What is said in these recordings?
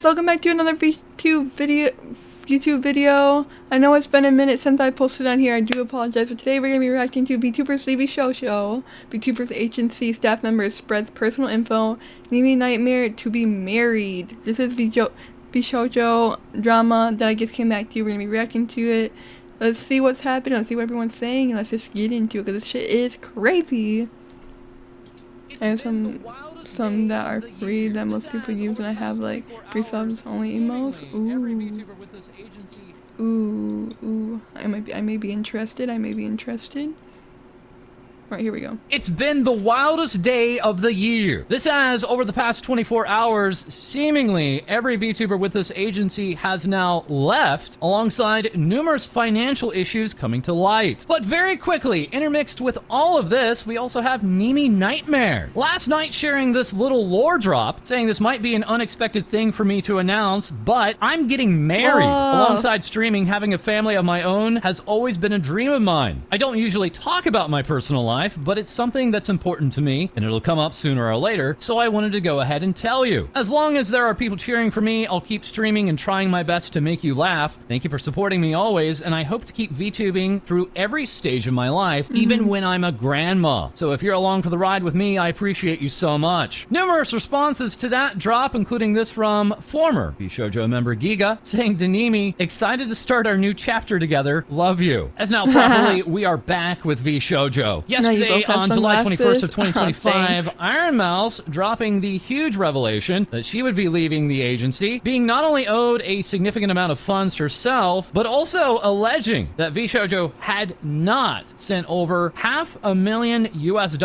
Welcome back to another YouTube video. I know it's been a minute since I posted on here. I do apologize, but today we're going to be reacting to VTubers leave Vshojo. VTubers agency staff members spreads personal info. Nimi nightmare to be married. This is Vshojo drama that I just came back to. We're going to be reacting to it. Let's see what's happening. Let's see what everyone's saying. And let's just get into it because this shit is crazy. I have some that are free that most people use, and I have like free subs only emos. Ooh. I may be interested. Alright, here we go. It's been the wildest day of the year. This has, over the past 24 hours, seemingly every VTuber with this agency has now left, alongside numerous financial issues coming to light. But very quickly, intermixed with all of this, we also have Nimi Nightmare. Last night sharing this little lore drop, saying this might be an unexpected thing for me to announce, but I'm getting married. Alongside streaming, having a family of my own has always been a dream of mine. I don't usually talk about my personal life, but it's something that's important to me, and it'll come up sooner or later, so I wanted to go ahead and tell you. As long as there are people cheering for me, I'll keep streaming and trying my best to make you laugh. Thank you for supporting me always, and I hope to keep VTubing through every stage of my life, even when I'm a grandma. So if you're along for the ride with me, I appreciate you so much. Numerous responses to that drop, including this from former Vshojo member Giga, saying to Nimi, excited to start our new chapter together, love you. As now properly, we are back with Vshojo. Yesterday, on July 21st of 2025, IronMouse dropping the huge revelation that she would be leaving the agency, being not only owed a significant amount of funds herself, but also alleging that Vshojo had not sent over $500,000 US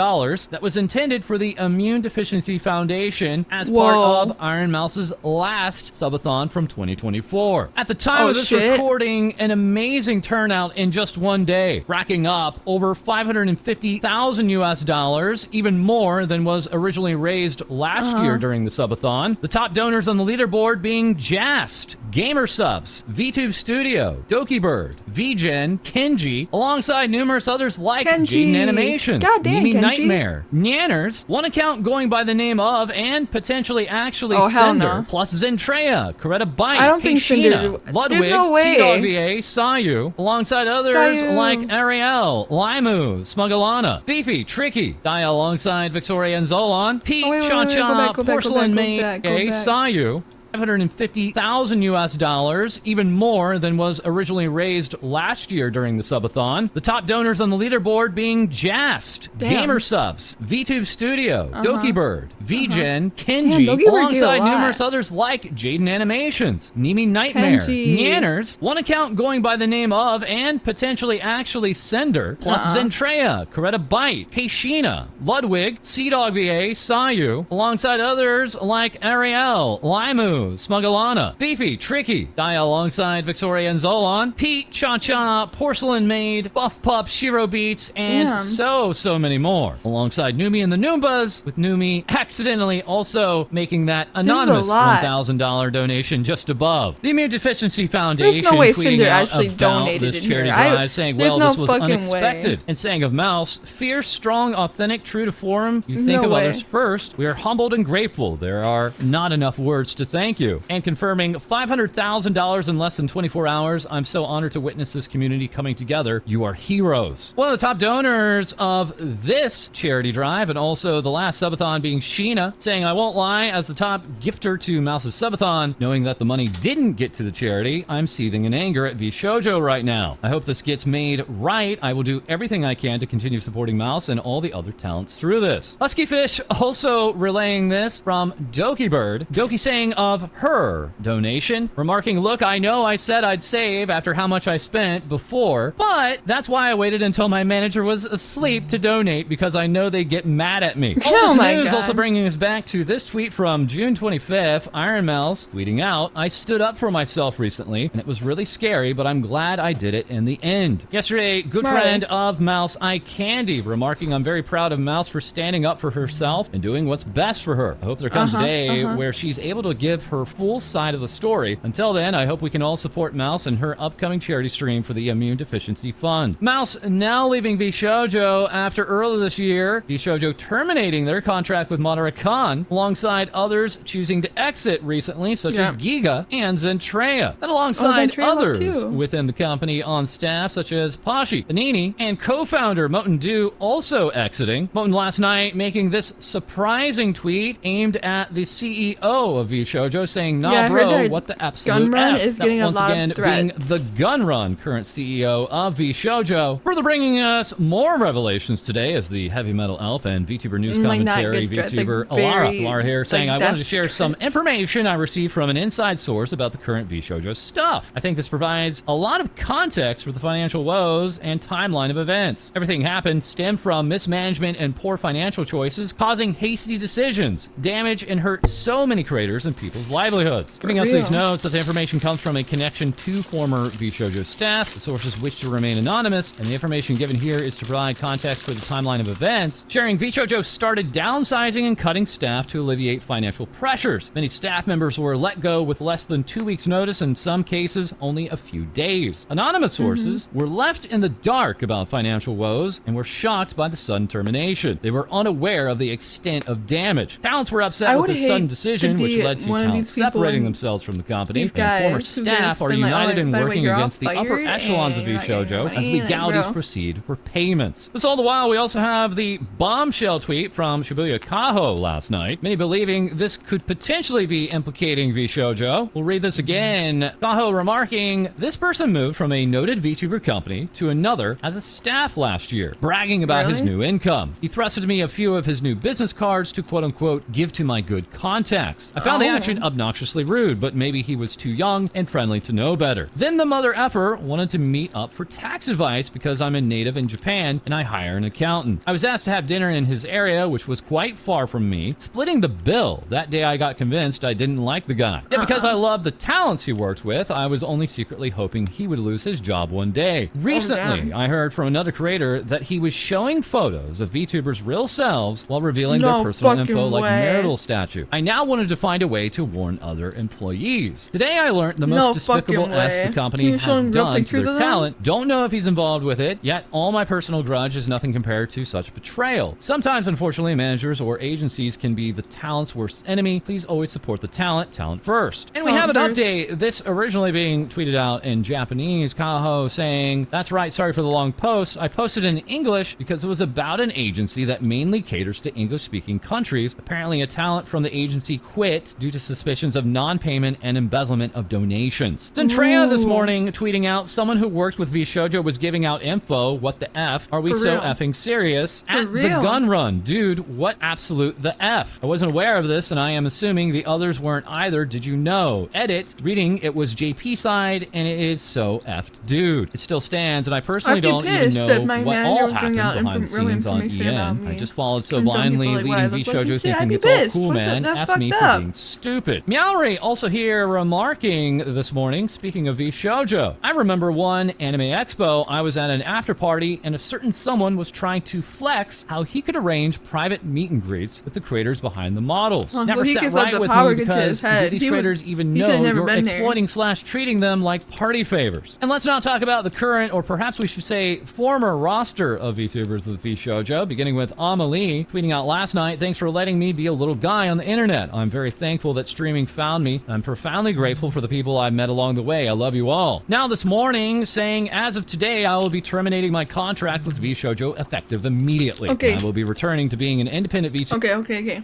that was intended for the Immune Deficiency Foundation as part of IronMouse's last subathon from 2024. At the time of this recording, an amazing turnout in just one day, racking up over $550,000 US, even more than was originally raised last year during the subathon. The top donors on the leaderboard being Jast, Gamer Subs, VTube Studio, Dokibird, VGen, Kenji, alongside numerous others like Jaden Animations, Nimi Nightmare, Nanners, one account going by the name of and potentially actually Cinder, plus Zentrea, Coretta Bite, Keishina, Ludwig, Seadog VA, Sayu, alongside others like Ariel, Limu, Smuggalana, Beefy, Tricky, Die alongside Victoria and Zolon, Pete, Cha-Cha, Porcelain Maid, Sayu, $550,000 US, even more than was originally raised last year during the subathon. The top donors on the leaderboard being Jast, Gamer Subs, VTube Studio, Dokibird, VGen, Kenji, alongside numerous others like Jaden Animations, Nimi Nightmare, Nanners, one account going by the name of and potentially actually Cinder, plus Zentrea, Coretta Bite, Keishina, Ludwig, Seadog VA, Sayu, alongside others like Ariel, Limu, Smuggalana, Beefy, Tricky, Die alongside Victoria and Zolon, Pete, Cha-Cha, Porcelain Maid, Buff Pup, Shiro Beats, and so many more. Alongside Numi and the Noombas, with Numi accidentally also making that anonymous $1,000 donation just above. The Immune Deficiency Foundation tweeting out about this charity drive, saying, well, this was unexpected, and saying of Mouse, fierce, strong, authentic, true to form, you think of others first. We are humbled and grateful. There are not enough words to thank you. And confirming $500,000 in less than 24 hours. I'm so honored to witness this community coming together. You are heroes. One of the top donors of this charity drive, and also the last subathon, being Sheena, saying, I won't lie, as the top gifter to Mouse's subathon, knowing that the money didn't get to the charity, I'm seething in anger at Vshojo right now. I hope this gets made right. I will do everything I can to continue supporting Mouse and all the other talents through this. Husky Fish also relaying this from Dokibird. Doki saying of her donation, remarking, look, I know I said I'd save after how much I spent before, but that's why I waited until my manager was asleep to donate, because I know they get mad at me. All this news also bringing us back to this tweet from June 25th, IronMouse tweeting out, I stood up for myself recently, and it was really scary, but I'm glad I did it in the end. Yesterday, good friend of Mouse, iCandy, remarking, I'm very proud of Mouse for standing up for herself and doing what's best for her. I hope there comes a day where she's able to give give her full side of the story. Until then, I hope we can all support Mouse and her upcoming charity stream for the Immune Deficiency Fund. Mouse now leaving Vshojo after earlier this year, Vshojo terminating their contract with Madara-kan, alongside others choosing to exit recently, such as Giga and Zentreya. And alongside others within the company on staff, such as Pashi, Panini, and co-founder Moten Du also exiting. Moten last night making this surprising tweet aimed at the CEO of Vshojo, saying, "Nah, bro, what the absolute Gunrun F?" is getting once a lot again of threats. being the Gunrun current CEO of Vshojo. Further bringing us more revelations today as the heavy metal elf and VTuber news commentary VTuber Alara here, saying, "I wanted to share some information I received from an inside source about the current Vshojo stuff. I think this provides a lot of context for the financial woes and timeline of events. Everything happened stemmed from mismanagement and poor financial choices, causing hasty decisions, damage and hurt so many creators and people's livelihoods." Giving us these notes that the information comes from a connection to former Vshojo staff. The sources wish to remain anonymous, and the information given here is to provide context for the timeline of events. Sharing, Vshojo started downsizing and cutting staff to alleviate financial pressures. Many staff members were let go with less than 2 weeks' notice, in some cases only a few days. Anonymous sources were left in the dark about financial woes and were shocked by the sudden termination. They were unaware of the extent of damage. Talents were upset with this sudden decision, which led to talents separating themselves from the company, and former staff are united in working against the upper echelons of Vshojo as legalities proceed for payments. This all the while, we also have the bombshell tweet from Shibuya Kaho last night, many believing this could potentially be implicating Vshojo. We'll read this again. Kaho remarking, "This person moved from a noted VTuber company to another as a staff last year, bragging about his new income. He thrusted me a few of his new business cards to quote-unquote give to my good contacts. I found the action obnoxiously rude, but maybe he was too young and friendly to know better. Then the mother effer wanted to meet up for tax advice because I'm a native in Japan and I hire an accountant. I was asked to have dinner in his area, which was quite far from me, splitting the bill. That day I got convinced I didn't like the guy. Yet because I loved the talents he worked with, I was only secretly hoping he would lose his job one day. Recently, I heard from another creator that he was showing photos of VTubers' real selves while revealing their personal info like marital statue. I now wanted to find a way to warn other employees. Today I learned the most despicable S the company has done to their talent. Don't know if he's involved with it, yet all my personal grudge is nothing compared to such betrayal. Sometimes, unfortunately, managers or agencies can be the talent's worst enemy. Please always support the talent first." And we have an update, this originally being tweeted out in Japanese. Kaho saying, "That's right, sorry for the long post. I posted in English because it was about an agency that mainly caters to English-speaking countries. Apparently a talent from the agency quit due to suspicions of non-payment and embezzlement of donations." Zentreya this morning tweeting out, "Someone who worked with Vshojo was giving out info. What the F? Are we so effing serious? At the gun run. Dude, what absolute the F? I wasn't aware of this and I am assuming the others weren't either. Did you know? Edit. Reading, it was JP side and it is so effed. Dude, it still stands and I personally don't even know what all happened behind the scenes on EN. I just followed so blindly, leading Vshojo thinking it's all cool, man. F me for being stupid." Meowry also here remarking this morning, speaking of Vshojo, "I remember one anime expo, I was at an after party and a certain someone was trying to flex how he could arrange private meet and greets with the creators behind the models. Never sat right with me because do these creators even know you're exploiting / treating them like party favors?" And let's not talk about the current, or perhaps we should say former roster of VTubers with Vshojo, beginning with Amelie, tweeting out last night, "Thanks for letting me be a little guy on the internet. I'm very thankful that streaming found me. I'm profoundly grateful for the people I've met along the way. I love you all." Now this morning saying, "As of today, I will be terminating my contract with Vshojo effective immediately. I will be returning to being an independent VTuber."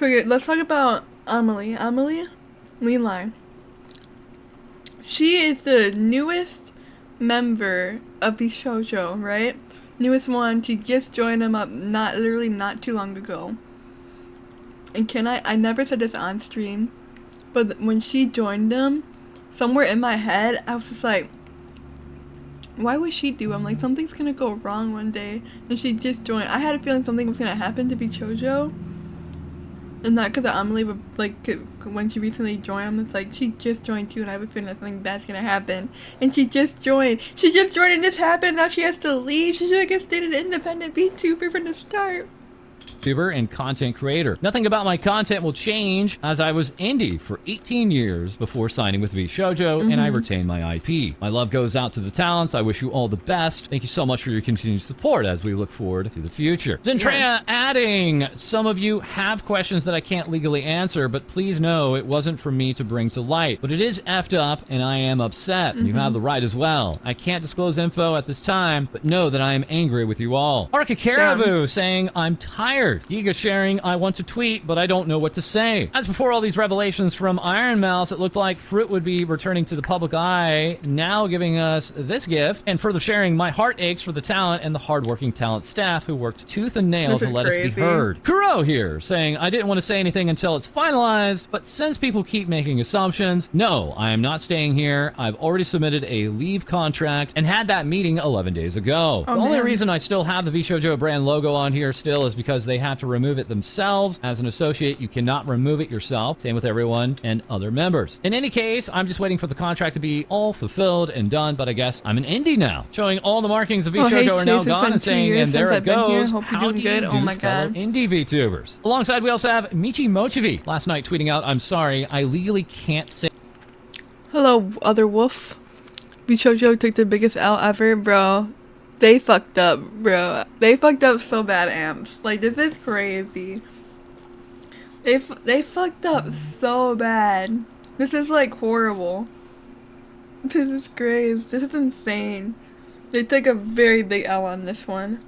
Okay. Let's talk about Amelie. Lean. She is the newest member of Vshojo, right? Newest one. She just joined them up not too long ago. And I never said this on stream, but when she joined them, somewhere in my head, I was just like, why would she do? I'm like, something's gonna go wrong one day. And she just joined. I had a feeling something was gonna happen to Vshojo. And not because Amelie, but like when she recently joined, it's like she just joined too, and I have a feeling that something bad's gonna happen. And she just joined, and this happened. Now she has to leave. She should have stayed an independent VTuber from the start. YouTuber and content creator. Nothing about my content will change, as I was indie for 18 years before signing with Vshojo, and I retain my IP. My love goes out to the talents. I wish you all the best. Thank you so much for your continued support as we look forward to the future. Zentrea adding, some of you have questions that I can't legally answer, but please know it wasn't for me to bring to light. But it is effed up, and I am upset. You have the right as well. I can't disclose info at this time, but know that I am angry with you all. Arca Caribou saying, I'm tired. Giga sharing, I want to tweet, but I don't know what to say. As before all these revelations from IronMouse, it looked like Fruit would be returning to the public eye, now giving us this gift, and further sharing, my heart aches for the talent and the hardworking talent staff who worked tooth and nail to let us be heard. Kuro here saying, I didn't want to say anything until it's finalized, but since people keep making assumptions, no, I am not staying here. I've already submitted a leave contract and had that meeting 11 days ago. The only reason I still have the Vshojo brand logo on here still is because they have to remove it themselves. As an associate, you cannot remove it yourself. Same with everyone and other members. In any case, I'm just waiting for the contract to be all fulfilled and done, but I guess I'm an indie now. Showing all the markings of Vshojo are now gone and saying, and there it goes. How do you do, oh my God, indie VTubers? Alongside, we also have Michi Mochivi last night tweeting out, I'm sorry, I legally can't say. Hello, other wolf. Vshojo took the biggest L ever, bro. They fucked up, bro. They fucked up so bad, amps. Like, this is crazy. They fucked up so bad. This is, like, horrible. This is crazy. This is insane. They took a very big L on this one.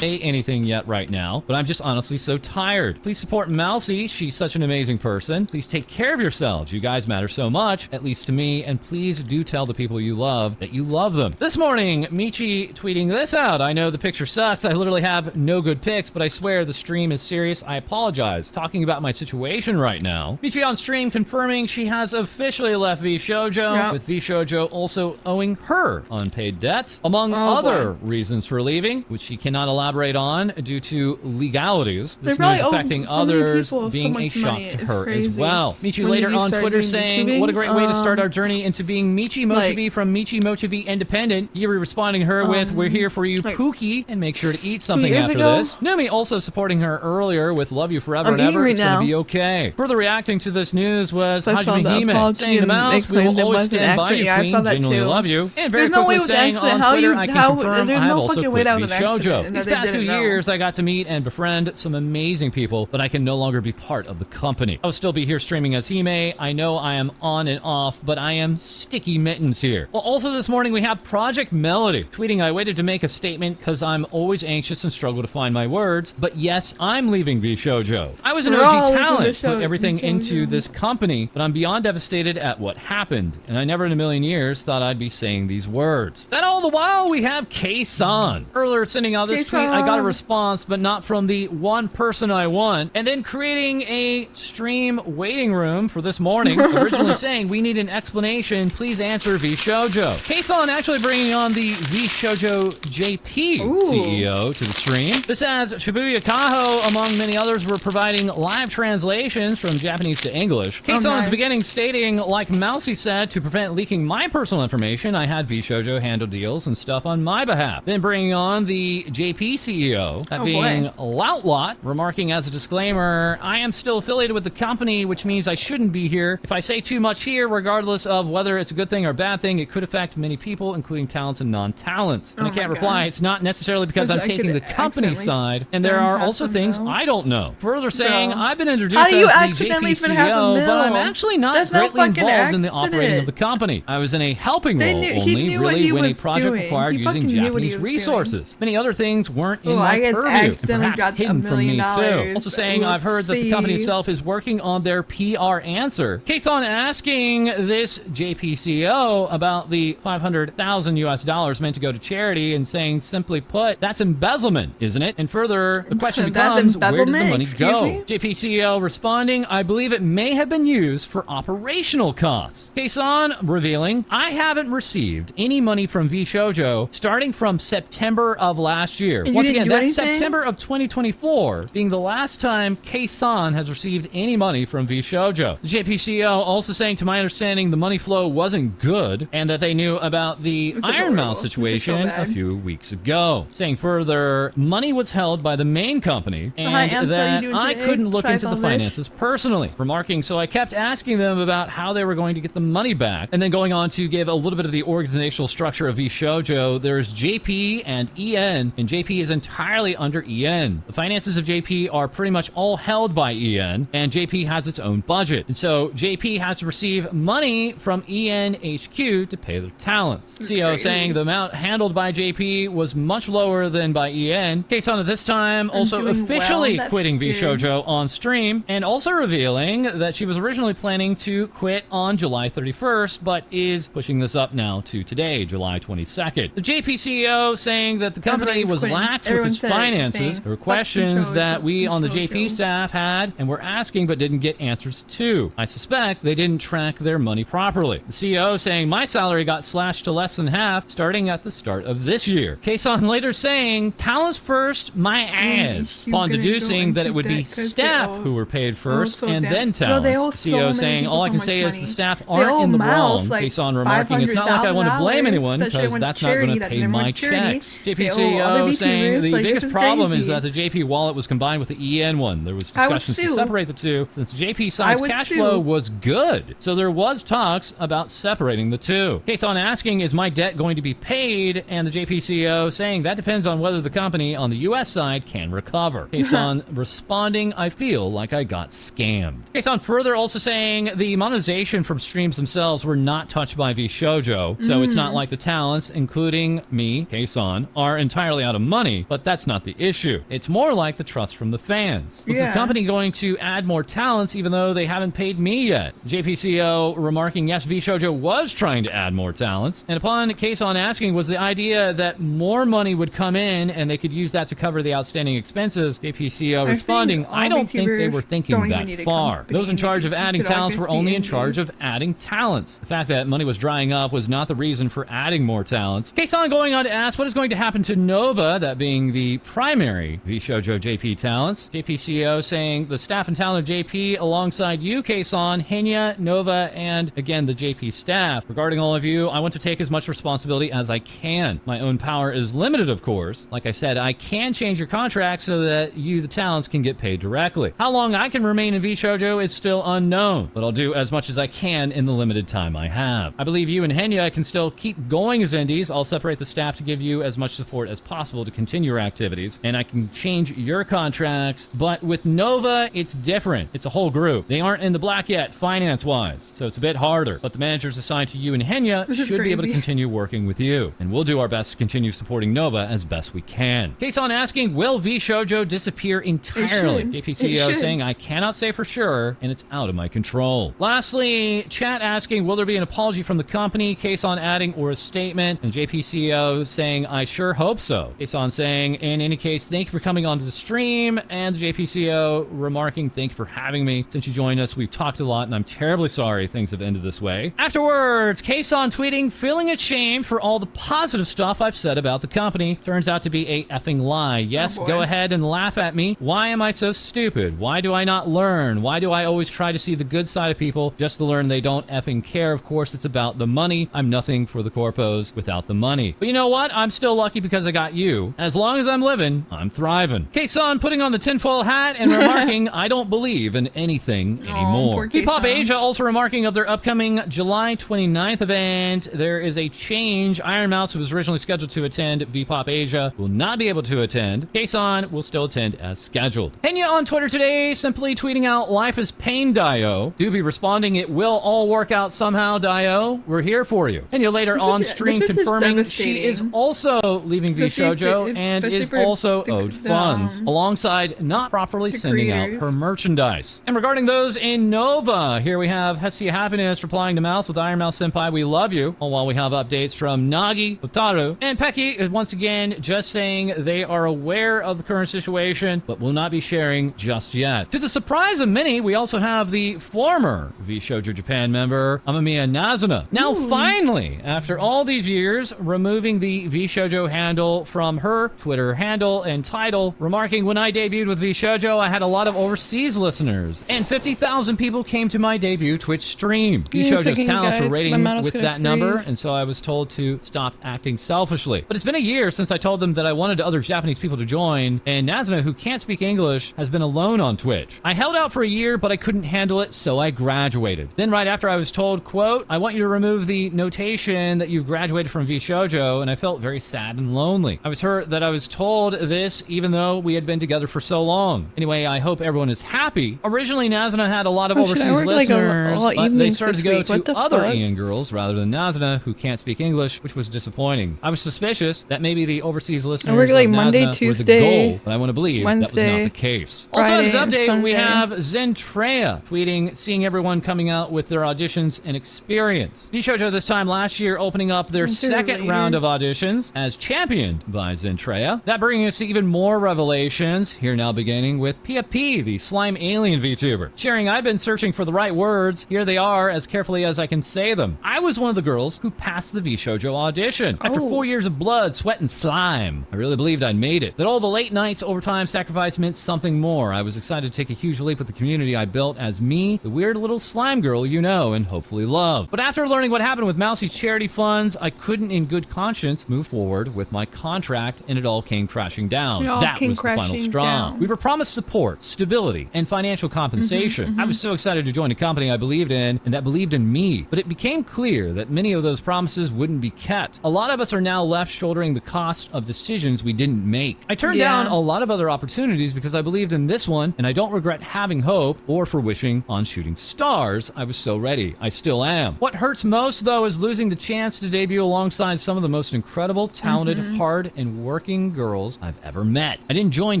Anything yet right now, but I'm just honestly so tired. Please support Mousy. She's such an amazing person. Please take care of yourselves. You guys matter so much, at least to me, and please do tell the people you love that you love them. This morning, Michi tweeting this out. I know the picture sucks. I literally have no good pics, but I swear the stream is serious. I apologize. Talking about my situation right now. Michi on stream confirming she has officially left Vshojo, with Vshojo also owing her unpaid debts, among other reasons for leaving, which she cannot elaborate on due to legalities. This news affecting others being a shock to her as well. Michi later on Twitter saying, what a great way to start our journey into being Michi Mochivi from Michi Mochivi Independent. Yuri responding to her with, we're here for you, Pookie, and make sure to eat something after this. Numi also supporting her earlier with love you forever and ever. It's going to be okay. Further reacting to this news was Hajime Hime saying, the mouse, we will always stand by you, queen, genuinely love you. And very quickly saying on Twitter, I can confirm I have also quit Vshojo. These past few years, I got to meet and befriend some amazing people, but I can no longer be part of the company. I'll still be here streaming as Hime. I know I am on and off, but I am sticky mittens here. Well, also this morning, we have Project Melody tweeting, I waited to make a statement because I'm always anxious and struggle to find my words, but yes, I'm leaving Vshojo. I was an OG talent, put everything into this company, but I'm beyond devastated at what happened, and I never in a million years thought I'd be saying these words. Then all the while, we have K-san. Earlier sending out this tweet, I got a response, but not from the one person I want, and then creating a stream waiting room for this morning, originally saying, we need an explanation, please answer Vshojo. K-san actually bringing on the Vshojo JP CEO to the stream. This as Shibuya Kaho, among many others, were providing live translations from Japanese to English. K-san at the beginning stating, like Mousy said, to prevent leaking my personal information, I had Vshojo handle deals and stuff on my behalf. Then bringing on the JP CEO, that being Loutlot, remarking as a disclaimer, I am still affiliated with the company, which means I shouldn't be here. If I say too much here, regardless of whether it's a good thing or a bad thing, it could affect many people, including talents and non-talents. And I can't reply, it's not necessarily because I'm taking the company side, and there are also things I don't know. Further saying, I've been introduced as the JP CEO, but I'm actually not greatly involved in the operating of the company. I was in a helping role only, really, when a project required using Japanese resources. Many other things weren't in my purview, and perhaps hidden from me too. Also saying, I've heard that the company itself is working on their PR answer. K-san asking this JP CEO about the $500,000 US meant to go to charity and saying, simply put, that's embezzlement, isn't it? And further, the question becomes, where did the money go? JP CEO responding, I believe it may have been used for operational costs. K-san revealing, I haven't received any money from Vshojo starting from September of last year. And you Once didn't again, do that's anything? September of 2024 being the last time Kei-san has received any money from Vshojo. The JPCO also saying, to my understanding, the money flow wasn't good and that they knew about the This is IronMouse horrible. situation This is so a bad. few weeks ago. Saying further, money was held by the main company and Hi, Em, how are you that doing I today? couldn't look Sorry into the about this. finances personally. Remarking, so I kept asking them about how they were going to get the money back, and then going on to give a little bit of the organizational structure of Vshojo. There's JP and EN, and JP is entirely under EN. The finances of JP are pretty much all held by EN, and JP has its own budget. And so JP has to receive money from EN HQ to pay their talents. CEO crazy. saying the amount handled by JP was much lower than by EN. Kei-san at this time also doing officially well. That's quitting good. Vshojo on stream, and also revealing that she was originally planning to quit on July 31st, but is pushing this up now to today, July 22nd. The JP CEO saying that the company Everybody's was quitting. lax with Everyone its said it, finances. saying, There were "Fuck questions Vshojo, that we on the Vshojo." JP staff had and were asking but didn't get answers to. I suspect they didn't track their money properly. The CEO saying, my salary got slashed to less than half starting at the start of this year. Kei-san later saying, talents first, my ass, you're upon gonna deducing go that it into would be debt 'cause they staff owe- who were paid first so and damn- then Girl, they owe talents. so CEO many saying, people all I so can much say is money. the staff They aren't owe in the Mouse, wrong. like, Kei-san remarking, it's not like I want to blame anyone $500,000 because that that's should've not going went to to pay charity, my that never went to checks. JP charity. They owe other CEO saying VTubers, the like, biggest this is problem is crazy. that the JP wallet was combined with the EN one. There was I would discussions to sue. separate the two since JP I side's would cash sue. flow was good. So there was talks about separating the two. Kei-san asking, is my debt going to be paid? And the JP CEO saying that depends on whether the company on the US side can recover. Kei-san responding, I feel like I got scammed. Kei-san further also saying the monetization from streams themselves were not touched by Vshojo, so it's not like the talents, including me, Kei-san, are entirely out of money, but that's not the issue. It's more like the trust from the fans. Was the Yeah. company going to add more talents even though they haven't paid me yet? JPCO remarking, yes, Vshojo was trying to add more talents, and upon Kei-san asking, was the idea that more money would come in and they could use that to cover the outstanding expenses? JPCO responding, I don't think they were thinking don't even that need a far. company. Those in charge of They adding could all talents just were be only in indie. charge of adding talents. The fact that money was drying up was not the reason for adding more talents. Kei-san going on to ask what is going to happen to Nova, that being the primary Vshojo JP talents. JPCO saying the staff and talent of JP alongside you, Kei-san, Henya, Nova, and again the JP staff. Regarding all of you, I want to take as much responsibility as I can. My own power is limited, of course. Like I said, I can change your contract so that you, the talents, can get paid directly. How long I can remain in Vshojo is still unknown, but I'll do as much as I can in the limited time I have. I believe you and Henya can still keep going as indies. I'll separate the staff to give you as much support as possible to continue your activities, and I can change your contracts, but with Nova, it's different. It's a whole group. They aren't in the black yet, finance-wise, so it's a bit harder, but the managers assigned to you and Henya This is should be able to crazy. continue working with you, and we'll do our best to continue supporting Nova as best we can. Kei-san asking, will Vshojo disappear entirely? should. JPCO It should. saying, I cannot say for sure, and it's out of my control. Lastly, chat asking, will there be an apology from the company? Kei-san adding, or a statement, and JPCO saying, I sure hope so. Kei-san saying, in any case, thank you for coming onto the stream, and the JPCO remarking, thank you for having me. Since you joined us, we've talked a lot, and I'm terribly sorry things have ended this way. Afterwards, Kei-san tweeting, feeling ashamed for all the positive stuff I've said about the company. Turns out to be a effing lie. Yes, Oh, boy. go ahead and laugh at me. Why am I so stupid? Why do I not learn? Why do I always try to see the good side of people just to learn they don't effing care? Of course, it's about the money. I'm nothing for the corpos without the money. But you know what? I'm still lucky because I got you. As long as I'm living, I'm thriving. Kei-san putting on the tinfoil hat and remarking, I don't believe in anything anymore. poor K-Pop Kei-san. Asia also remarking of their upcoming July 29th event. There is a change. IronMouse, who was originally scheduled to attend Vpop Asia, will not be able to attend. Kei-san will still attend as scheduled. Henya on Twitter today simply tweeting out, life is pain, Dio. Doobie responding, it will all work out somehow, Dio. We're here for you. Henya later This on is- stream this is confirming she devastating. is also leaving Especially Vshojo if- and especially is for also the- owed the, funds, alongside not properly the sending out creators. her merchandise. And regarding those in Nova, here we have Hestia Happiness replying to Mouse with IronMouse Senpai, we love you. While we have updates from Nagi, Otaru, and Peki is once again just saying they are aware of the current situation, but will not be sharing just yet. To the surprise of many, we also have the former Vshojo Japan member, Amamiya Nazuna. Now finally, after all these years, removing the Vshojo handle from her her Twitter handle and title, remarking, "When I debuted with Vshojo, I had a lot of overseas listeners, and 50,000 people came to my debut Twitch stream." Vshojo's talents were rating with that number, and so I was told to stop acting selfishly. But it's been a year since I told them that I wanted other Japanese people to join, and Nazuna, who can't speak English, has been alone on Twitch. I held out for a year, but I couldn't handle it, so I graduated. Then right after I was told, quote, "I want you to remove the notation that you've graduated from Vshojo," and I felt very sad and lonely. I was hurt that I was told this even though we had been together for so long. Anyway, I hope everyone is happy. Originally, Nazuna had a lot of overseas listeners, but they started to go to other Ian girls rather than Nazuna, who can't speak English, which was disappointing. I was suspicious that maybe the overseas listeners of Nazuna Monday, Tuesday, were the goal, but I want to believe Wednesday, that was not the case. Friday, also, in this update, Sunday. we have Zentrea tweeting, seeing everyone coming out with their auditions and experience. Vshojo this time last year opening up their second round of auditions as championed by Zentrea. That bringing us to even more revelations, here now beginning with Pia P, the slime alien VTuber. Sharing, "I've been searching for the right words. Here they are, as carefully as I can say them. I was one of the girls who passed the Vshojo audition. After 4 years of blood, sweat, and slime, I really believed I'd made it. That all the late nights, overtime, sacrifice meant something more. I was excited to take a huge leap with the community I built as me, the weird little slime girl you know and hopefully love. But after learning what happened with Mousie's charity funds, I couldn't in good conscience move forward with my contract, and it all came crashing down. That was the final straw. We were promised support, stability, and financial compensation. I was so excited to join a company I believed in and that believed in me, but it became clear that many of those promises wouldn't be kept. A lot of us are now left shouldering the cost of decisions we didn't make. I turned down a lot of other opportunities because I believed in this one, and I don't regret having hope or for wishing on shooting stars. I was so ready. I still am. What hurts most, though, is losing the chance to debut alongside some of the most incredible, talented, hard, and working girls I've ever met. I didn't join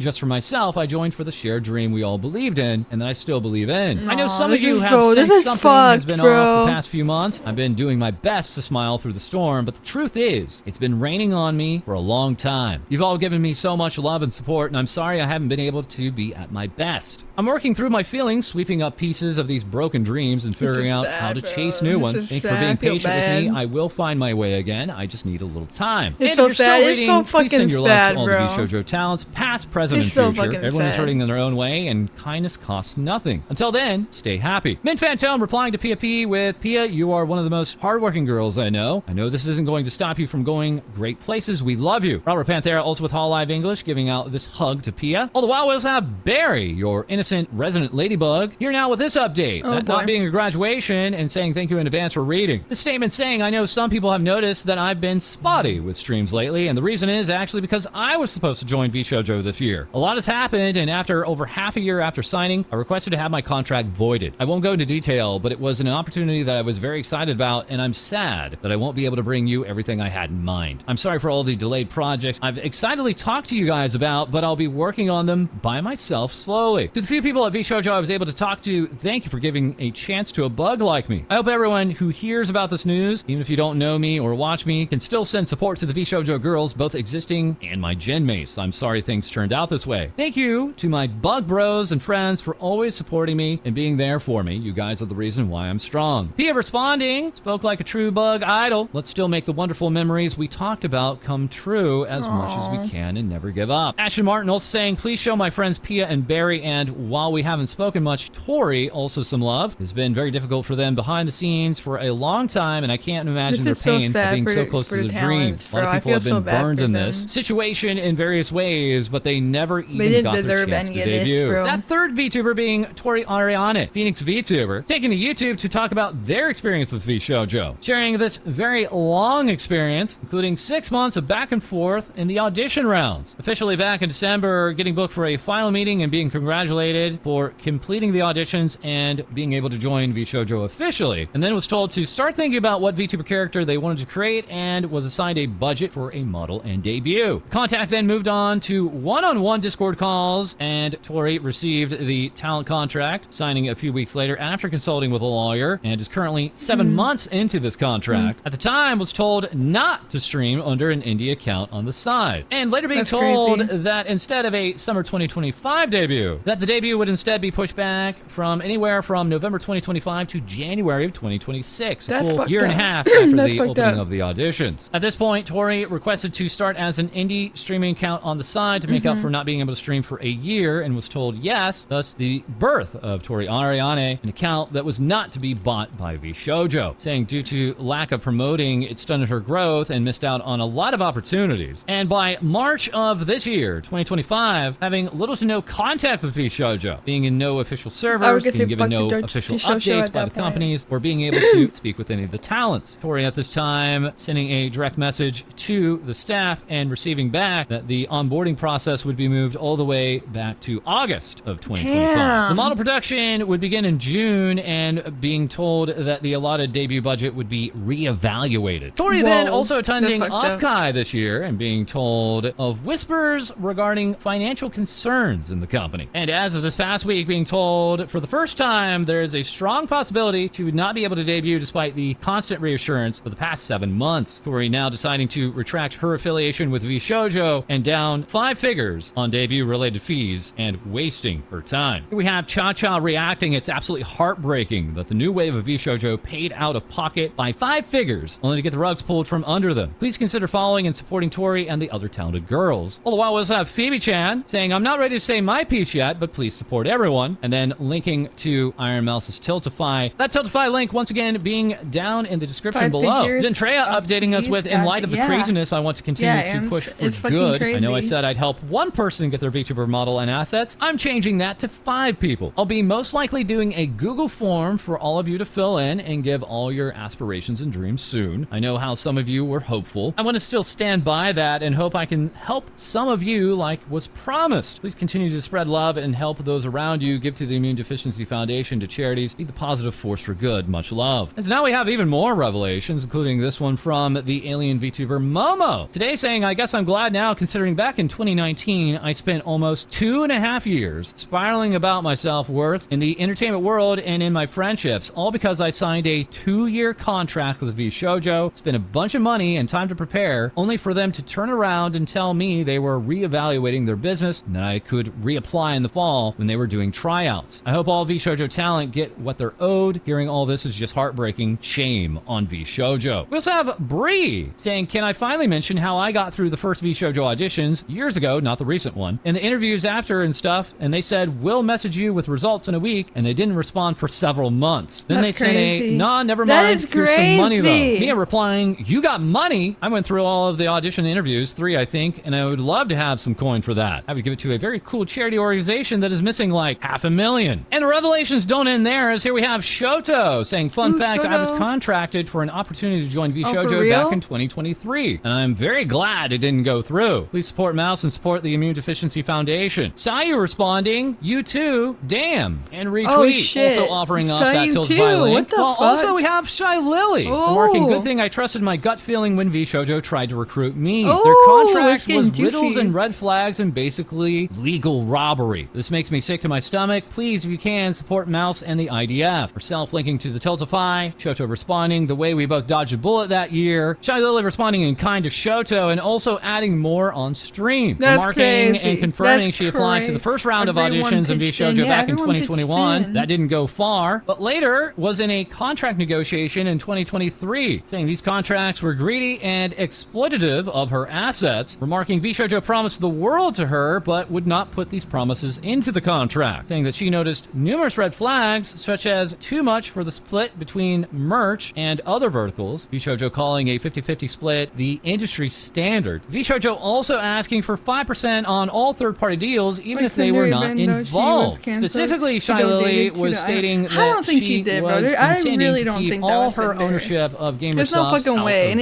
just for myself. I joined for the shared dream we all believed in, and that I still believe in. I know some of you have sensed something has been off the past few months. I've been doing my best to smile through the storm, but the truth is, it's been raining on me for a long time. You've all given me so much love and support, and I'm sorry I haven't been able to be at my best. I'm working through my feelings, sweeping up pieces of these broken dreams and figuring out how to chase new ones. Thanks for being patient with me. I will find my way again. I just need a little time. It's so sad. It's so fucking please send your sad, love to all bro. the Vshojo talents, past, present, and future. Everyone is hurting in their own way, and kindness costs nothing. Until then, stay happy. Min Fantone replying to Pia P with, "Pia, you are one of the most hardworking girls I know. I know this isn't going to stop you from going great places. We love you." Robert Panthera, also with Hall Live English, giving out this hug to Pia. All the while, we also have Barry, your innocent resident ladybug, here now with this update. That not being a graduation, and saying thank you in advance for reading. The statement saying, "I know some people have noticed that I've been spotty with streams lately, and the reason is actually because I was supposed to join Vshojo this year. A lot has happened, and after over half a year after signing, I requested to have my contract voided. I won't go into detail, but it was an opportunity that I was very excited about, and I'm sad that I won't be able to bring you everything I had in mind. I'm sorry for all the delayed projects I've excitedly talked to you guys about, but I'll be working on them by myself slowly. To the few people at Vshojo I was able to talk to, thank you for giving a chance to a bug like me. I hope everyone who hears about this news, even if you don't know me or watch me, can still send support to the Vshojo girls, both existing and my gen mates. I'm sorry things turned out this way. Thank you to my bug bros and friends for always supporting me and being there for me. You guys are the reason why I'm strong." Pia responding, "Spoke like a true bug idol. Let's still make the wonderful memories we talked about come true as much as we can and never give up." Ashton Martin also saying, "Please show my friends Pia and Barry, and while we haven't spoken much, Tori also some love. It's been very difficult for them behind the scenes for a long time, and I can't imagine their pain of being so close to their dreams. A lot of people have been burned in this situation in various ways, but they never even got their chance to debut." That third VTuber being Tori Ariane, Phoenix VTuber, taking to YouTube to talk about their experience with Vshojo, sharing this very long experience, including 6 months of back and forth in the audition rounds. Officially back in December, getting booked for a final meeting and being congratulated for completing the auditions and being able to join Vshojo officially, and then was told to start thinking about what VTuber character they wanted to create and was assigned a budget for a model and debut. Contact then moved on to one-on-one Discord calls, and Tori received the talent contract, signing a few weeks later after consulting with a lawyer, and is currently 7 months into this contract. At the time, was told not to stream under an indie account on the side, and later being told that instead of a summer 2025 debut, that the debut debut would instead be pushed back from anywhere from November 2025 to January of 2026, a full year and a half after the opening of the auditions. At this point, Tori requested to start as an indie streaming account on the side to make up for not being able to stream for a year, and was told yes, thus the birth of Tori Ariane, an account that was not to be bought by Vshojo, saying due to lack of promoting, it stunted her growth and missed out on a lot of opportunities. And by March of this year, 2025, having little to no contact with Vshojo, being in no official servers, being given no official updates by the companies, or being able to speak with any of the talents. Tori at this time sending a direct message to the staff and receiving back that the onboarding process would be moved all the way back to August of 2025. Damn. The model production would begin in June, and being told that the allotted debut budget would be reevaluated. Tori then also attending OFCAI this year and being told of whispers regarding financial concerns in the company. And as of this past week, being told for the first time there is a strong possibility she would not be able to debut despite the constant reassurance for the past 7 months. Tori now deciding to retract her affiliation with Vshojo and down 5 figures on debut-related fees and wasting her time. Here we have Cha-Cha reacting. It's absolutely heartbreaking that the new wave of Vshojo paid out of pocket by 5 figures only to get the rugs pulled from under them. Please consider following and supporting Tori and the other talented girls. All the while, we also have Phoebe-chan saying, I'm not ready to say my piece yet, but please support everyone. And then linking to IronMouse's Tiltify. That Tiltify link, once again, being down in the description below. Zentreya updating us with, in light of the craziness, I want to continue to push for good. I know I said I'd help one person get their VTuber model and assets. I'm changing that to 5 people. I'll be most likely doing a Google form for all of you to fill in and give all your aspirations and dreams soon. I know how some of you were hopeful. I want to still stand by that and hope I can help some of you like was promised. Please continue to spread love and help those around you. Give to the Immune Deficiency Foundation, to charities. Be the positive force for good. Much love. And so now we have even more revelations, including this one from the alien VTuber Momo. Today saying, I guess I'm glad now, considering back in 2019, I spent almost 2.5 years spiraling about my self-worth in the entertainment world and in my friendships, all because I signed a 2-year contract with Vshojo, spent a bunch of money and time to prepare, only for them to turn around and tell me they were reevaluating their business and that I could reapply in the fall when they were doing tryouts. I hope all Vshojo talent get what they're owed. Hearing all this is just heartbreaking. Shame on Vshojo. We also have Bree saying, can I finally mention how I got through the first Vshojo auditions years ago, not the recent one, and the interviews after and stuff, and they said, we'll message you with results in a week, and they didn't respond for several months. Then they sent a, nah, never mind, here's some money though. Mia replying, you got money? I went through all of the audition interviews, 3 I think, and I would love to have some coin for that. I would give it to a very cool charity organization that is missing like $500,000. And the revelations don't end there, as here we have Shoto saying, fun fact, I was contracted for an opportunity to join Vshojo back in 2023, and I'm very glad it didn't go through. Please support Mouse and support the Immune Deficiency Foundation. Sayu responding, you too, damn, and retweet. Also offering up that Tiltify link. Well, also we have Shy Lily marking, good thing I trusted my gut feeling when Vshojo tried to recruit me. Their contract was riddles and red flags and basically legal robbery. This makes me sick to my stomach. Please, if you can, support Mouse and the IDF. Herself linking to the Tiltify, Shoto responding, the way we both dodged a bullet that year. Shy Lily responding in kind to Shoto and also adding more on stream. Marking and confirming she applied to the first round of auditions in Vshojo back in 2021. That didn't go far, but later was in a contract negotiation in 2023, saying these contracts were greedy and exploitative of her assets, remarking Vshojo promised the world to her, but would not put these promises into the contract, saying that she noticed numerous red flags, such as too much for the split between merch and other verticals, Vshojo calling a 50-50 split the industry standard. Vshojo also asking for 5% on all third-party deals, even if they were not involved. Specifically, Shy Lily was stating that she was intending to keep all her ownership of GamerSoft out of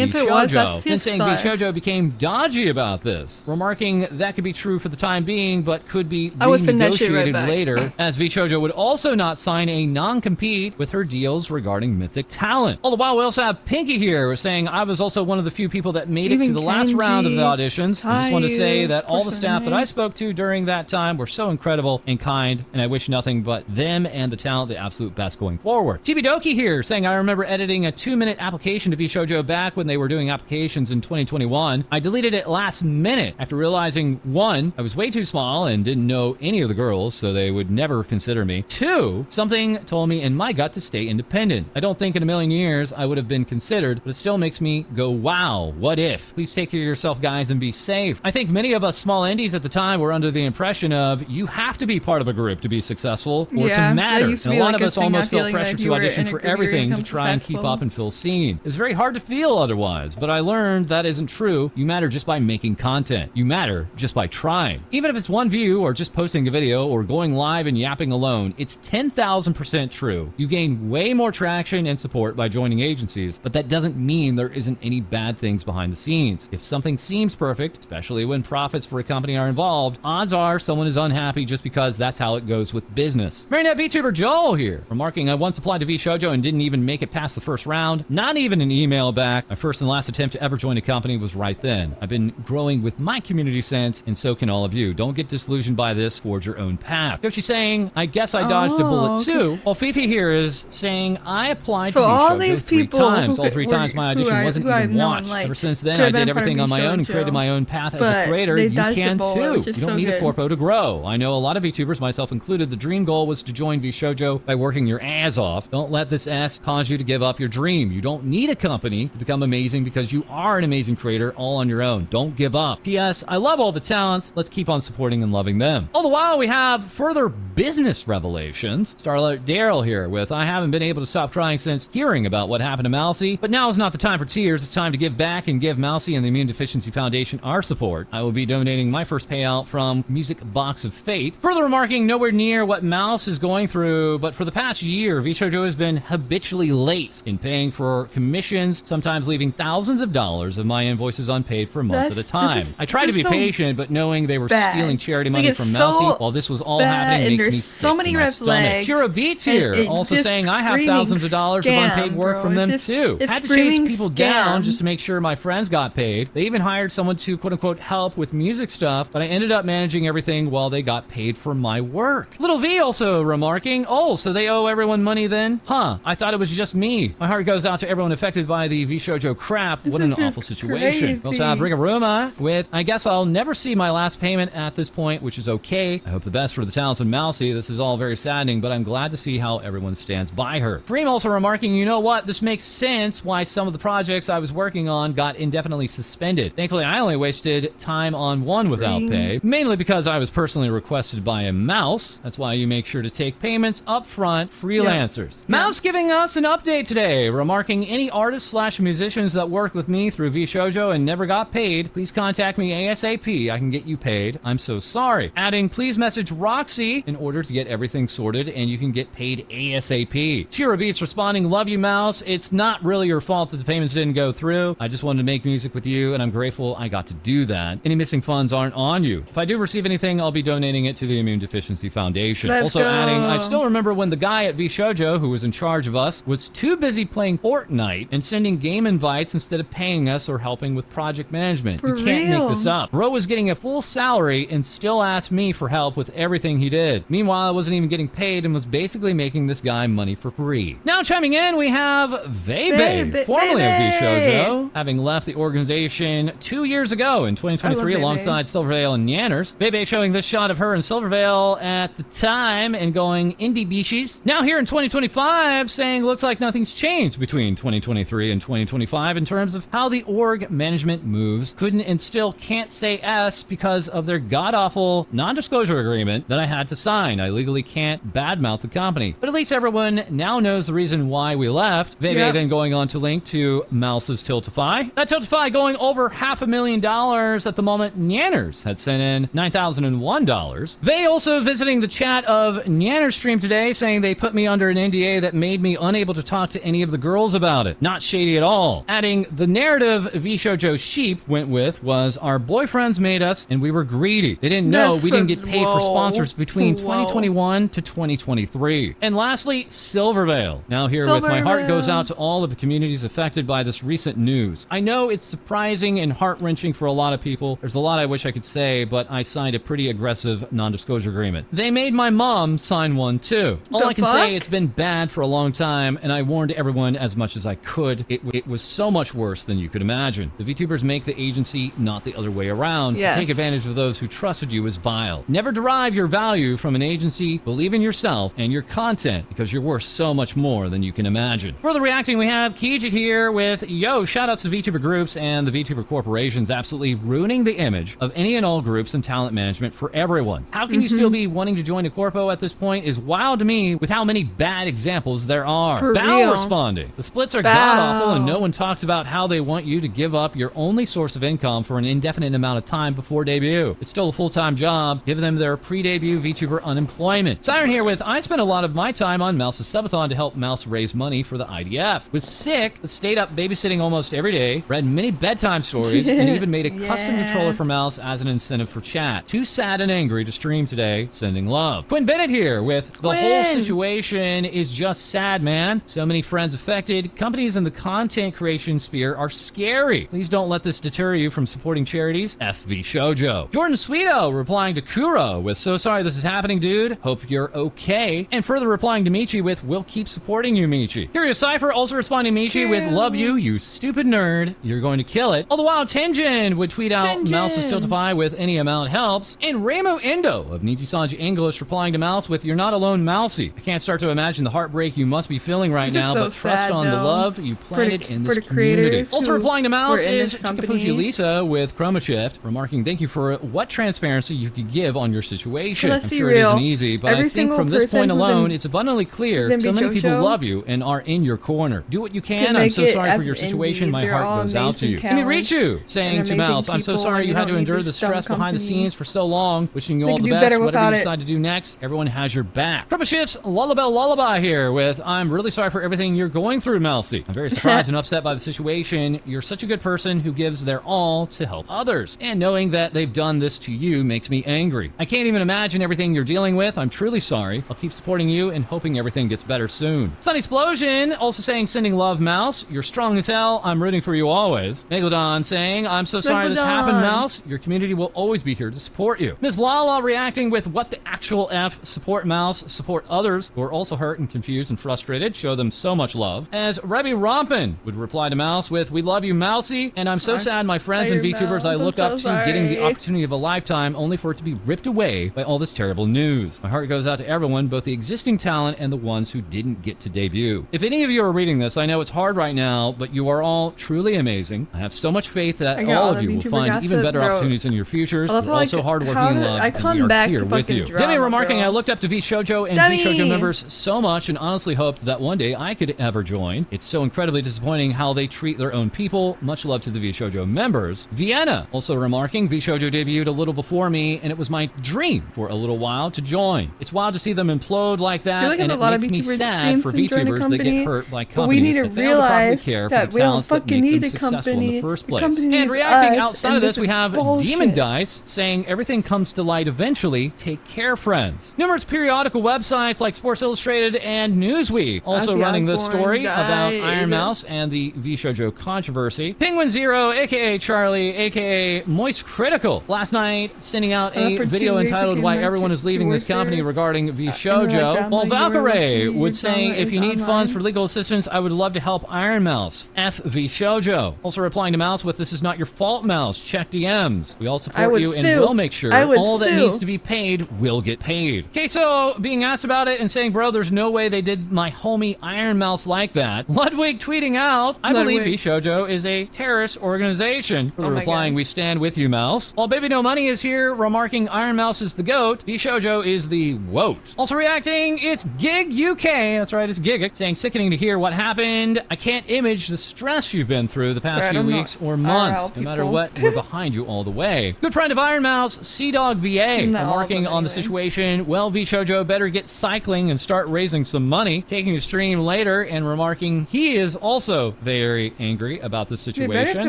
Vshojo, and saying Vshojo became dodgy about this, remarking that could be true for the time being, but could be renegotiated later, as Vshojo would also not sign a non-compete with her deals regarding mythic talent. All the while, we also have Pinky here saying, I was also one of the few people that made it to the last round of the auditions. I just want to say that all the staff that I spoke to during that time were so incredible and kind, and I wish nothing but them and the talent the absolute best going forward. Chibidoki here saying, I remember editing a 2-minute application to Vshojo back when they were doing applications in 2021. I deleted it last minute after realizing, 1, I was way too small and didn't know any of the girls girls, so they would never consider me. 2, something told me in my gut to stay independent. I don't think in a million years I would have been considered, but it still makes me go, wow, what if? Please take care of yourself, guys, and be safe. I think many of us small indies at the time were under the impression of you have to be part of a group to be successful or to matter. And a lot of us almost felt pressure to audition for everything to try and keep up and fill scene. It was very hard to feel otherwise, but I learned that isn't true. You matter just by making content. You matter just by trying. Even if it's 1 view or just posting a video or going live and yapping alone, it's 10,000% true. You gain way more traction and support by joining agencies, but that doesn't mean there isn't any bad things behind the scenes. If something seems perfect, especially when profits for a company are involved, odds are someone is unhappy just because that's how it goes with business. Marionette VTuber Joel here, remarking I once applied to Vshojo and didn't even make it past the first round. Not even an email back. My first and last attempt to ever join a company was right then. I've been growing with my community sense, and so can all of you. Don't get disillusioned by this. Forge your own path. Yoshi's saying, I guess I dodged a bullet too. While Fifi here is saying, I applied to Vshojo 3 times. All 3 times my audition wasn't even watched. Ever since then, I did everything on my own and created my own path as a creator. You can too. You don't need a corpo to grow. I know a lot of VTubers, myself included, the dream goal was to join Vshojo by working your ass off. Don't let this S cause you to give up your dream. You don't need a company to become amazing because you are an amazing creator all on your own. Don't give up. P.S. I love all the talents. Let's keep on supporting and loving them. All the while, we have further business revelations. Starlight Daryl here with, I haven't been able to stop crying since hearing about what happened to Mousy, but now is not the time for tears. It's time to give back and give Mousy and the Immune Deficiency Foundation our support. I will be donating my first payout from Music Box of Fate. Further remarking, nowhere near what Mouse is going through, but for the past year, Vshojo has been habitually late in paying for commissions, sometimes leaving thousands of dollars of my invoices unpaid for months at a time. I tried to be patient, but knowing they were stealing charity money from Mousy while this was all happening makes me sick to my stomach. Kira Beats here, also saying I have thousands of dollars of unpaid work from them too. Had to chase people down just to make sure my friends got paid. They even hired someone to quote-unquote help with music stuff, but I ended up managing everything while they got paid for my work. Little V also remarking, oh, so they owe everyone money then? Huh, I thought it was just me. My heart goes out to everyone affected by the Vshojo crap. What an awful situation. We also have Rigaruma with, I guess I'll never see my last payment at this point, which is okay. I hope the best for the talented Mousy. This is all very saddening, but I'm glad to see how everyone stands by her. Freem also remarking, you know what? This makes sense why some of the projects I was working on got indefinitely suspended. Thankfully, I only wasted time on one without pay, mainly because I was personally requested by a mouse. That's why you make sure to take payments up front, freelancers. Mouse giving us an update today, remarking any artists / musicians that worked with me through Vshojo and never got paid, please contact me ASAP. I can get you paid. I'm so sorry. Adding, please message Roxy in order to get everything sorted and you can get paid ASAP. Chira Beats responding, love you, Mouse. It's not really your fault that the payments didn't go through. I just wanted to make music with you and I'm grateful I got to do that. Any missing funds aren't on you. If I do receive anything, I'll be donating it to the Immune Deficiency Foundation. Also adding, I still remember when the guy at Vshojo who was in charge of us was too busy playing Fortnite and sending game invites instead of paying us or helping with project management. You can't make this up. Bro was getting a full salary and still asked me for help with everything he did. Meanwhile, I wasn't even getting paid and was basically making this guy money for free. Now chiming in, we have Vebe, formerly of Vshojo, having left the organization 2 years ago in 2023 alongside Silvervale and Yanners. Vebe showing this shot of her in Silvervale at the time and going indie beaches. Now here in 2025 saying looks like nothing's changed between 2023 and 2025 in terms of how the org management moves. Couldn't and still can't say S because of their god-awful non-disclosure agreement that I had to sign. I legally can't badmouth the company. But at least everyone now knows the reason why we left. Vebe then going on to link to Mouse's Tiltify. That Tiltify going over $500,000 at the moment. Yanners had sent in $9,001. They also visiting the chat of Yanners stream today saying they put me under an NDA that made me unable to talk to any of the girls about it. Not shady at all. Adding, the narrative Vshojo sheep went with was our boyfriends made us and we were greedy. They didn't know we didn't get paid for sponsors between 2021 to 2023. And lastly, Silvervale. Now here with my heart goes out to all of the communities affected by this recent news. I know it's surprising and heart-wrenching for a lot of people. There's a lot I wish I could say, but I signed a pretty aggressive non-disclosure agreement. They made my mom sign one too. All I can say, it's been bad for a long time, and I warned everyone as much as I could. It was so much worse than you could imagine. The VTubers make the agency, not the other way around. To take advantage of those who trusted you is vile. Never derive derive your value from an agency, believe in yourself and your content because you're worth so much more than you can imagine. Further reacting, we have Kijit here with, yo, shoutouts to VTuber groups and the VTuber corporations absolutely ruining the image of any and all groups and talent management for everyone. How can you still be wanting to join a corpo at this point is wild to me with how many bad examples there are. For Bao real. responding, the splits are Bao. god-awful and no one talks about how they want you to give up your only source of income for an indefinite amount of time before debut. It's still a full-time job. Give them their pre-debut VTuber unemployment. Siren here with, I spent a lot of my time on Mouse's subathon to help Mouse raise money for the IDF. Was sick, but stayed up babysitting almost every day, read many bedtime stories, and even made a custom controller for Mouse as an incentive for chat. Too sad and angry to stream today. Sending love. Quinn Bennett here with, the whole situation is just sad, man. So many friends affected. Companies in the content creation sphere are scary. Please don't let this deter you from supporting charities. Vshojo. Jordan Sweeto replying to Kuro with, so sorry this is happening, dude. Hope you're okay. And further replying to Michi with, we'll keep supporting you, Michi. Curious Cypher also responding to Michi with, love you, you stupid nerd. You're going to kill it. All the while, Tenjin would tweet out, Mouse is tiltify with any amount helps. And Ramo Indo of Nijisanji English replying to Mouse with, you're not alone, Mousy. I can't start to imagine the heartbreak you must be feeling right now, but trust on the love you planted in this community. Also replying to Mouse is Chikafuji Lisa with Chroma Shift, remarking, thank you for what transparency you could give on your situation. I'm sure it isn't easy, but I think from this point alone, it's abundantly clear so many people love you and are in your corner. Do what you can. I'm so sorry for your situation. My heart goes out to you. Kimirichu saying to Mouse, I'm so sorry you had to endure the stress behind the scenes for so long. Wishing you all the best. Whatever you decide to do next, everyone has your back. Chroma Shift's Lullaby here with, I'm really sorry for everything you're going through, Mousy. I'm very surprised and upset by the situation. You're such a good person who gives their all to help others. And knowing that they've done this to you makes me angry. I can't even imagine everything you're dealing with. I'm truly sorry. I'll keep supporting you and hoping everything gets better soon. Sun Explosion also saying, sending love, Mouse. You're strong as hell. I'm rooting for you always. Megalodon saying, I'm so sorry this happened, Mouse. Your community will always be here to support you. Ms. Lala reacting with, what the actual F? Support Mouse, support others who are also hurt and confused and frustrated. Show them so much love. As Rebby Rompin would reply to Mouse with, we love you, Mousy, and I'm so sad my friends and VTubers I look up to getting the opportunity of a lifetime only for it to be ripped away by all this terrible news. My heart goes out to everyone, both the existing talent and the ones who didn't get to debut. If any of you are reading this, I know it's hard right now, but you are all truly amazing. I have so much faith that all of you will find even better opportunities in your futures. You're also hardworking and loved, and we are here with you. Demi remarking, I looked up to Vshojo and Vshojo members so much and honestly hoped that one day I could ever join. It's so incredibly disappointing how they treat their own people. Much love to the Vshojo members. Vienna also remarking, Vshojo debuted a little before me, and it was my dream for a little while to join. It's wild to see them implode like that, and it makes me sad for VTubers that get hurt by companies that fail to properly care for the talents that make them successful in the first place. And reacting outside of this, we have Demon Dice saying, everything comes to light eventually. Take care, friends. Numerous periodical websites like Sports Illustrated and Newsweek also running this story about IronMouse and the Vshojo controversy. Penguin Zero, aka Charlie, aka Moist Critical, last night sending out a video entitled Why Everyone is Leaving This Company regarding Vshojo, while Valkyrie would say, if you need funds for legal assistance, I would love to help IronMouse. Vshojo. Also replying to Mouse with, this is not your fault, Mouse. Check DMs. We all support you and will make sure all that needs to be paid will get paid. Queso being asked about it and saying, bro, there's no way they did my homie IronMouse like that. Ludwig tweeting out, I believe Vshojo is a terrorist organization. Further replying, we stand with you, Mouse. While Baby No Money is here remarking IronMouse is the GOAT, Vshojo is the WOAT. Also reacting, it's Gig UK, that's right, it's Gigic, saying, sickening to hear what happened. I can't image the stress you've been through the past few weeks or months. No matter what, we're behind you all the way. Good friend of IronMouse, Sea-Dog VA, remarking on the situation, well, Vshojo better get cycling and start raising some money, taking a stream later and remarking he is also very angry about the situation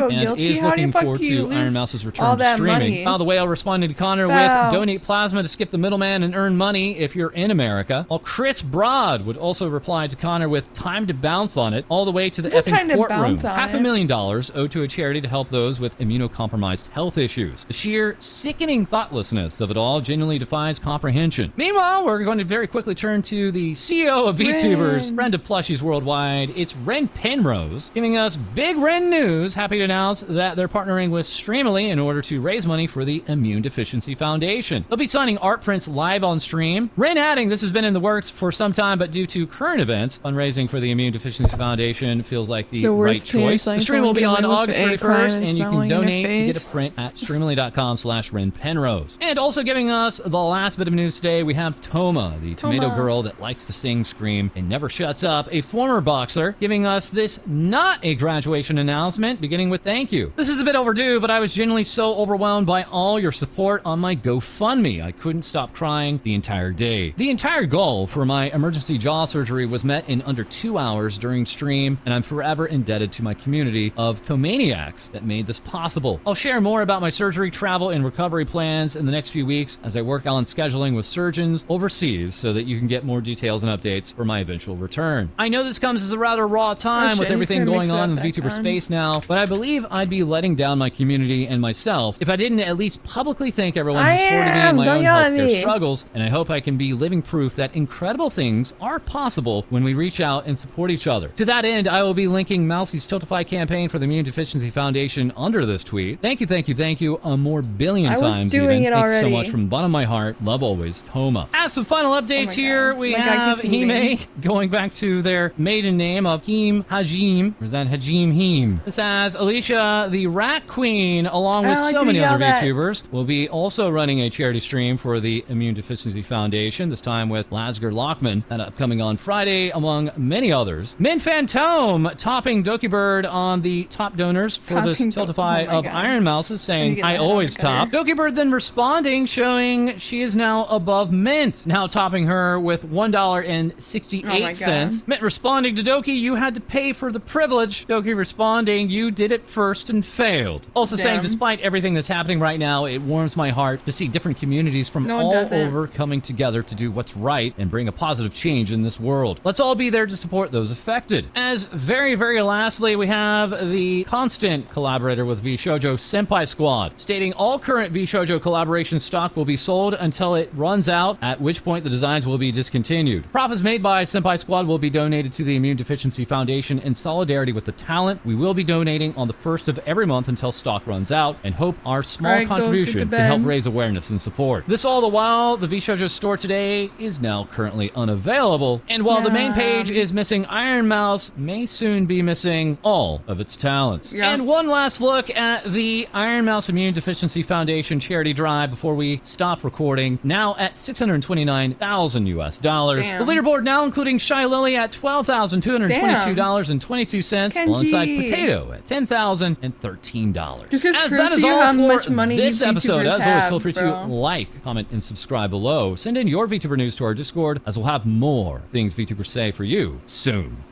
and is looking forward to IronMouse's return to streaming. By the way, I'll respond to Connor with, donate plasma to skip the middleman and earn money if you're in America. While Chris Broad would also reply to Connor with, time to bounce on it, all the way to the effing courtroom. $500,000 owed to a charity to help those with immunocompromised health issues. The sheer sickening thoughtlessness of it all genuinely defies comprehension. Meanwhile, we're going to very quickly turn to the CEO of VTubers, friend of plushies worldwide. It's Ren Penrose, giving us big Ren news. Happy to announce that they're partnering with Streamily in order to raise money for the Immune Deficiency Foundation. They'll be signing art prints live on stream. Ren adding, this has been in the works for some time, but due to current events, fundraising for the Immune Deficiency Foundation feels like the right choice. The stream will be on August 31st, and you can donate to get a print at streamily.com/RenPenrose. And also giving us the last bit of news today, we have Toma, the tomato girl that likes to sing, scream, and never shuts up, a former boxer, giving us this not a graduation announcement, beginning with thank you. This is a bit overdue, but I was genuinely so overwhelmed by all your support on my GoFundMe. I couldn't stop crying the entire day. The entire goal for my emergency jaw surgery was met in under 2 hours during stream, and I'm forever indebted to my community of Tomaniacs that made this possible. I'll share more about my surgery, travel, and recovery plans in the next few weeks as I work on scheduling with surgeons overseas so that you can get more details and updates for my eventual return. I know this comes as a rather raw time with everything going on in the VTuber space now, but I believe I'd be letting down my community and myself if I didn't at least publicly thank everyone who supported me in my own healthcare struggles, and I hope I can be living proof that incredible things are possible when we reach out and support each other. To that end, I will be linking Mousie's Tiltify campaign for the Immune Deficiency Foundation under this tweet. Thank you, thank you, thank you a more billion times even. Thank you so much from the bottom of my heart. Love always, Toma. As some final updates here, we have Hime going back to their maiden name of Him Hajim. Or is that Hajim Him? This has Alicia, the Rat Queen, along with so many other VTubers, will be also running a charity stream for the Immune Deficiency Foundation, this time with Lasger Lockman, and upcoming on Friday, among many others. Min Phantom topping Doki Bird on the top donors for this Tiltify of IronMouse, is saying, I always top. Doki Bird then responding, showing she is now above Mint, now topping her with $1.68. Mint responding to Doki, you had to pay for the privilege. Doki responding, you did it first and failed. Also saying, despite everything that's happening right now, it warms my heart to see different communities from all over coming together to do what's right and bring a positive change in this world. Let's all be there to support those affected. As very, very lastly, we have the constant collaborator with Vshojo, Senpai Squad, stating all current Vshojo collaboration stock will be sold until it runs out, at which point the designs will be discontinued. Profits made by Senpai Squad will be donated to the Immune Deficiency Foundation in solidarity with the talent. We will be donating on the first of every month until stock runs out, and hope our small contribution can help raise awareness and support. This all the while, the Vshojo store today is now currently unavailable, and while the main page is missing IronMouse, may soon be missing all of its talents. And one last look at the IronMouse Immune Deficiency Foundation charity drive before we stop recording, now at $629,000 US. The leaderboard now including Shy Lily at $12,222.22, alongside Potato at $10,013. As that is all for this episode. As always, feel free to like, comment, and subscribe below. Send in your VTuber news to our Discord, as we'll have more things VTubers say for you soon.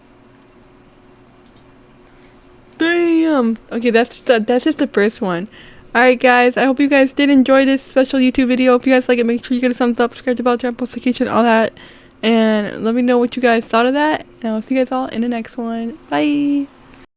Damn. Okay, that's just the first one. Alright guys, I hope you guys did enjoy this special YouTube video. If you guys like it, make sure you get a thumbs up, subscribe to the bell, turn on post notification, all that. And let me know what you guys thought of that. And I'll see you guys all in the next one. Bye!